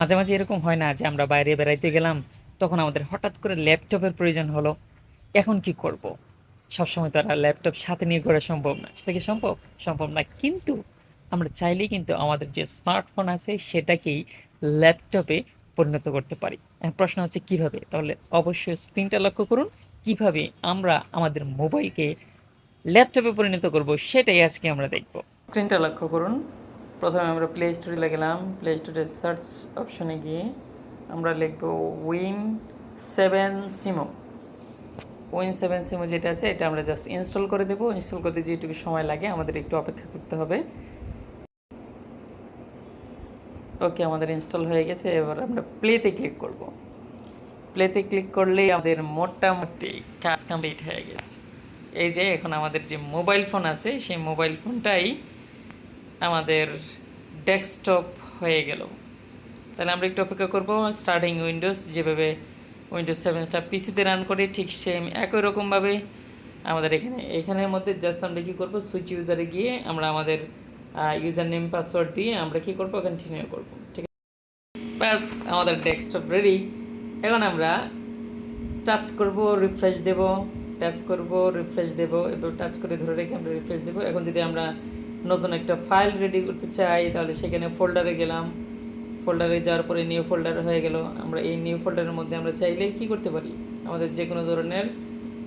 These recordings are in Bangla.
মাঝে মাঝে এরকম হয় না যে আমরা বাইরে বেড়াইতে গেলাম, তখন আমাদের হঠাৎ করে ল্যাপটপের প্রয়োজন হলো, এখন কি করব? সবসময় তো আর ল্যাপটপ সাথে নিয়ে ঘোরা সম্ভব না। সেটা কি সম্ভব? সম্ভব না। কিন্তু আমরা চাইলেই কিন্তু আমাদের যে স্মার্টফোন আছে সেটাকেই ল্যাপটপে পরিণত করতে পারি। এখন প্রশ্ন হচ্ছে কিভাবে? তাহলে অবশ্যই স্ক্রিনটা লক্ষ্য করুন। কিভাবে আমরা আমাদের মোবাইলকে ল্যাপটপে পরিণত করব সেটাই আজকে আমরা দেখব। স্ক্রিনটা লক্ষ্য করুন। প্রথমে আমরা প্লে স্টোরে গেলাম। প্লে স্টোরে সার্চ অপশনে গিয়ে আমরা লিখব Win7 Simo। Win7 Simo যেটা আছে এটা আমরা জাস্ট ইনস্টল করে দেবো। ইনস্টল করতে যেটুকু সময় লাগে আমাদের একটু অপেক্ষা করতে হবে। ওকে, আমাদের ইনস্টল হয়ে গেছে। এবার আমরা প্লেতে ক্লিক করব। প্লেতে ক্লিক করলেই আমাদের মোটামুটি কাজ কমপ্লিট হয়ে গেছে। এই যে এখন আমাদের যে মোবাইল ফোন আছে সেই মোবাইল ফোনটাই আমাদের ডেস্কটপ হয়ে গেল। তাহলে আমরা একটু অপেক্ষা করব। স্টার্টিং উইন্ডোজ যেভাবে Windows 7টা পিসিতে রান করে ঠিক সেম একই রকমভাবে আমাদের এখানের মধ্যে জাস্ট আমরা কী করবো, সুইচ ইউজারে গিয়ে আমরা আমাদের ইউজার নেম পাসওয়ার্ড দিয়ে আমরা কী করবো, কন্টিনিউ করবো। ঠিক আছে, ব্যাস আমাদের ডেস্কটপ রেডি। এখন আমরা টাচ করব, রিফ্রেশ দেব, টাচ করব, রিফ্রেশ দেব, এবার টাচ করে ধরে রেখে আমরা রিফ্রেশ দেব। এখন যদি আমরা নতুন একটা ফাইল রেডি করতে চাই তাহলে সেখানে ফোল্ডারে গেলাম। ফোল্ডারে যাওয়ার পরে নিউ ফোল্ডার হয়ে গেল। আমরা এই নিউ ফোল্ডারের মধ্যে আমরা চাইলে কি করতে পারি, আমাদের যে কোনো ধরনের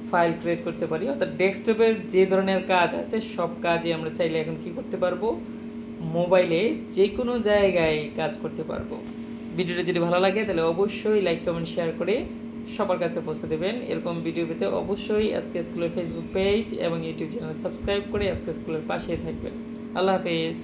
ফাইল ক্রিয়েট করতে পারি। অর্থাৎ ডেস্কটপের যে ধরনের কাজ আছে সব কাজই আমরা চাইলে এখন কি করতে পারবো, মোবাইলে যে কোনো জায়গায় কাজ করতে পারবো। ভিডিওটা যদি ভালো লাগে তাহলে অবশ্যই লাইক কমেন্ট শেয়ার করে সবার কাছে পৌঁছে দেবেন। এরকম ভিডিও পেতে অবশ্যই আজকে স্কুলের ফেসবুক পেজ এবং ইউটিউব চ্যানেল সাবস্ক্রাইব করে আজকে স্কুলের পাশেই থাকবেন। আল্লাহ হাফেজ।